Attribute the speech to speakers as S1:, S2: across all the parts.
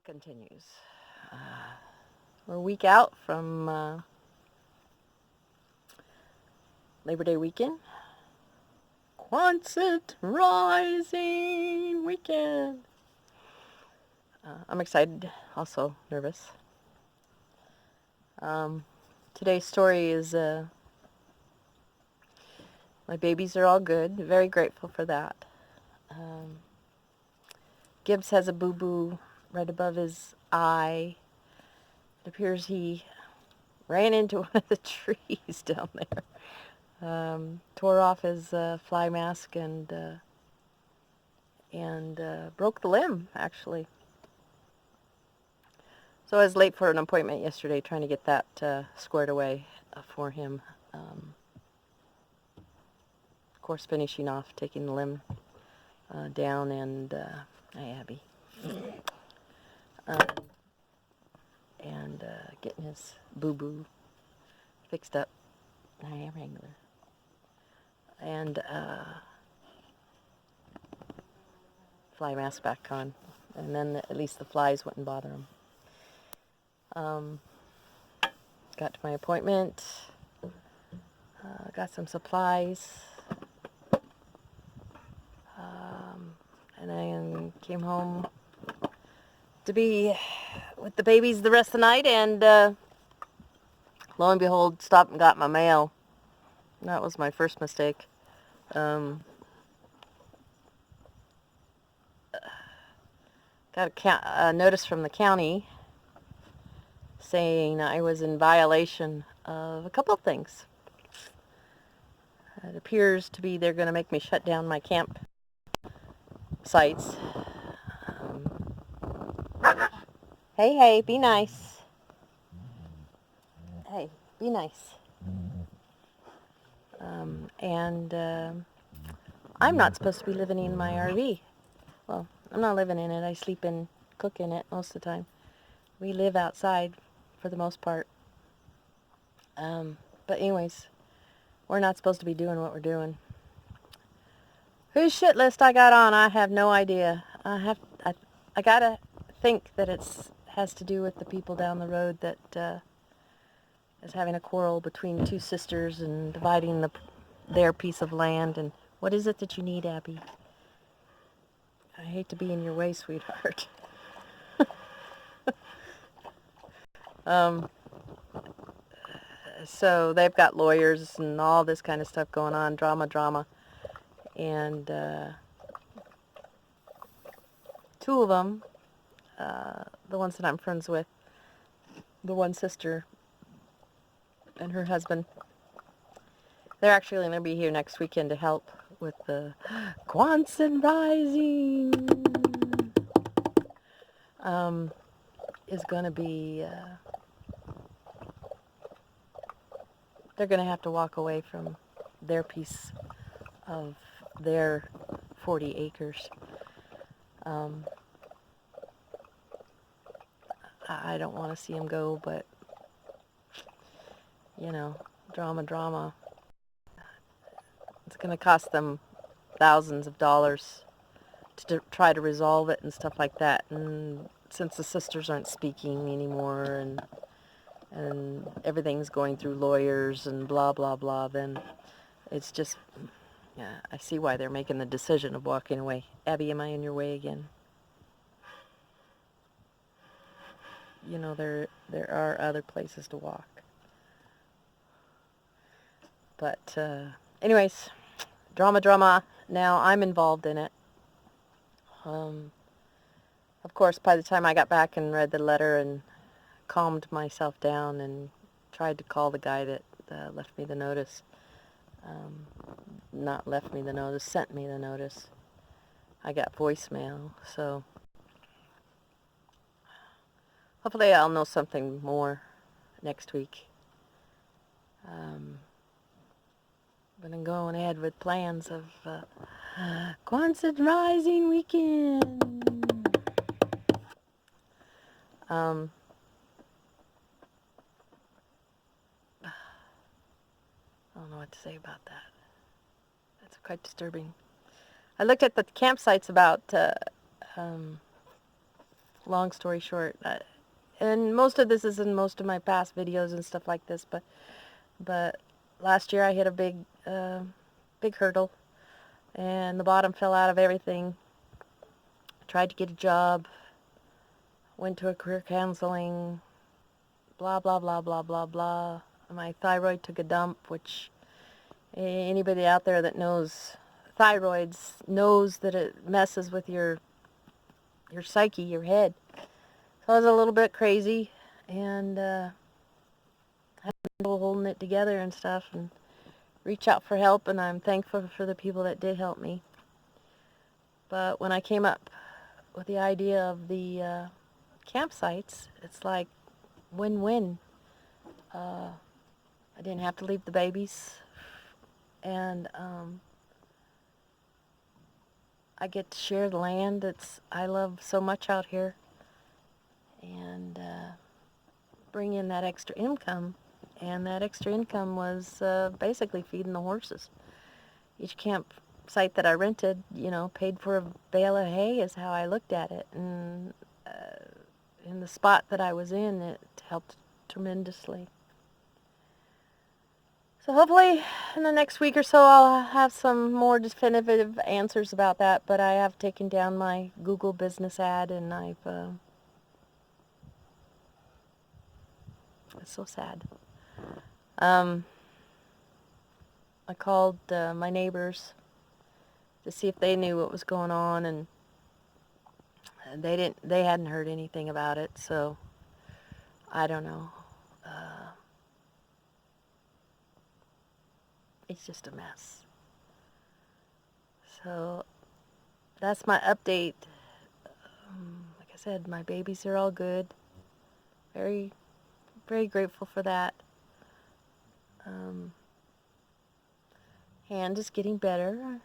S1: continues. We're a week out from Labor Day weekend. Quonset rising weekend. I'm excited, also nervous. Today's story is my babies are all good. Very grateful for that. Gibbs has a boo-boo right above his eye. It appears he ran into one of the trees down there. Tore off his fly mask and broke the limb, actually. So I was late for an appointment yesterday, trying to get that squared away for him. Of course, finishing off taking the limb down, and hi, Abby. And getting his boo-boo fixed up. Hi, Wrangler. And fly mask back on, and then at least the flies wouldn't bother him. Got to my appointment, got some supplies, and I came home to be with the babies the rest of the night, and lo and behold, stopped and got my mail. That was my first mistake. Got a notice from the county saying I was in violation of a couple of things. It appears to be they're going to make me shut down my camp sites. Hey, be nice. Hey, be nice. And I'm not supposed to be living in my RV. Well, I'm not living in it. I sleep and cook in it most of the time. We live outside for the most part. But anyways, we're not supposed to be doing what we're doing. Whose shit list I got on, I have no idea. I gotta think that has to do with the people down the road that is having a quarrel between two sisters and dividing their piece of land. And what is it that you need, Abby? I hate to be in your way, sweetheart. So they've got lawyers and all this kind of stuff going on, drama. And two of them, the ones that I'm friends with, the one sister and her husband, they're actually going to be here next weekend to help with the quonset rising. Is going to be, they're going to have to walk away from their piece of their 40 acres. I don't want to see them go, but, you know, drama. It's going to cost them thousands of dollars to try to resolve it and stuff like that. And since the sisters aren't speaking anymore, and everything's going through lawyers and blah, blah, then it's just, yeah, I see why they're making the decision of walking away. Abby, am I in your way again? You know, there are other places to walk. But anyways, drama. Now I'm involved in it. Of course, by the time I got back and read the letter and calmed myself down and tried to call the guy that left me the notice, not left me the notice, sent me the notice, I got voicemail. So hopefully I'll know something more next week. But I'm going ahead with plans of quonset rising weekend. I don't know what to say about that. That's quite disturbing. I looked at the campsites about long story short, and most of this is in most of my past videos and stuff like this, but last year I hit a big hurdle, and the bottom fell out of everything. Tried to get a job, went to a career counseling, blah blah blah blah blah blah. My thyroid took a dump, which anybody out there that knows thyroids knows that it messes with your psyche, your head. So I was a little bit crazy, and had trouble holding it together and stuff, and reach out for help, and I'm thankful for the people that did help me. But when I came up with the idea of the campsites, it's like win-win. I didn't have to leave the babies, and I get to share the land that I love so much out here, and bring in that extra income. And that extra income was basically feeding the horses. Each campsite that I rented, paid for a bale of hay is how I looked at it. And in the spot that I was in, it helped tremendously. So hopefully in the next week or so I'll have some more definitive answers about that, but I have taken down my Google business ad, and it's so sad. I called my neighbors to see if they knew what was going on, and they hadn't heard anything about it, so I don't know. It's just a mess. So that's my update. Like I said, my babies are all good. Very, very grateful for that. Hand is getting better.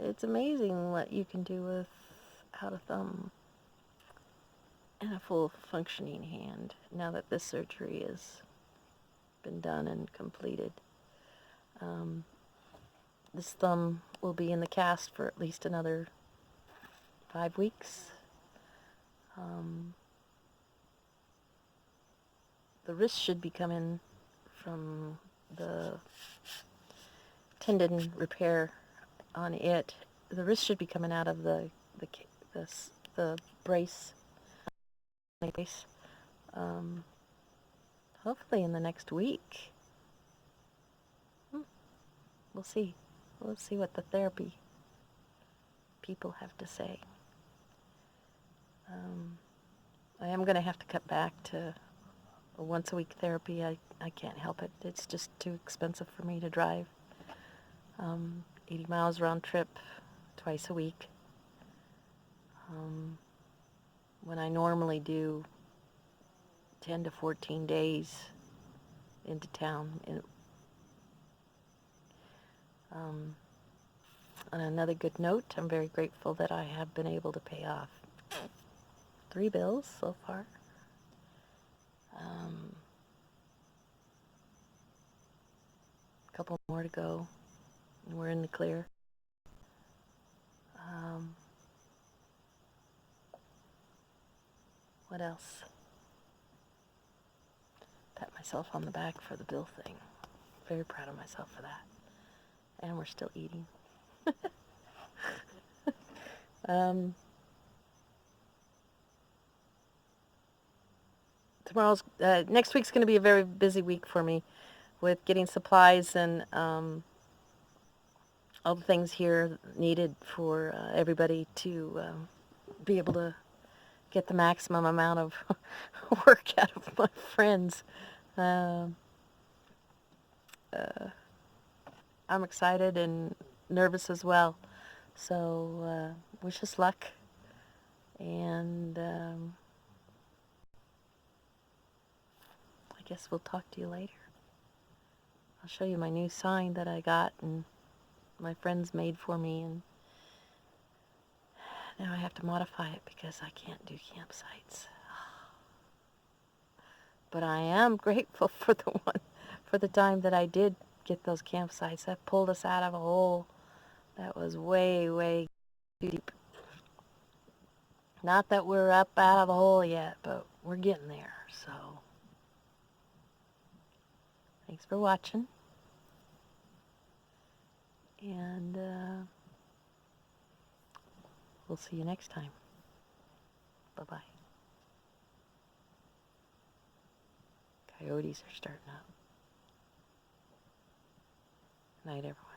S1: It's amazing what you can do without a thumb and a full functioning hand now that this surgery has been done and completed. This thumb will be in the cast for at least another 5 weeks. The wrist should be coming from the tendon repair on it. The wrist should be coming out of the brace. Hopefully in the next week. We'll see. We'll see what the therapy people have to say. I am going to have to cut back to a once-a-week therapy. I can't help it. It's just too expensive for me to drive 80 miles round trip twice a week. When I normally do 10 to 14 days into town. On another good note, I'm very grateful that I have been able to pay off 3 bills so far. A couple more to go, and we're in the clear. What else? Pat myself on the back for the bill thing. Very proud of myself for that. And we're still eating. Next week's going to be a very busy week for me with getting supplies and all the things here needed for everybody to be able to get the maximum amount of work out of my friends. I'm excited and nervous as well. So wish us luck, and I guess we'll talk to you later. I'll show you my new sign that I got and my friends made for me, and now I have to modify it because I can't do campsites. But I am grateful for the time that I did get those campsites. That pulled us out of a hole that was way, way too deep. Not that we're up out of the hole yet, but we're getting there. So, thanks for watching. And we'll see you next time. Bye-bye. Coyotes are starting up. Night, everyone.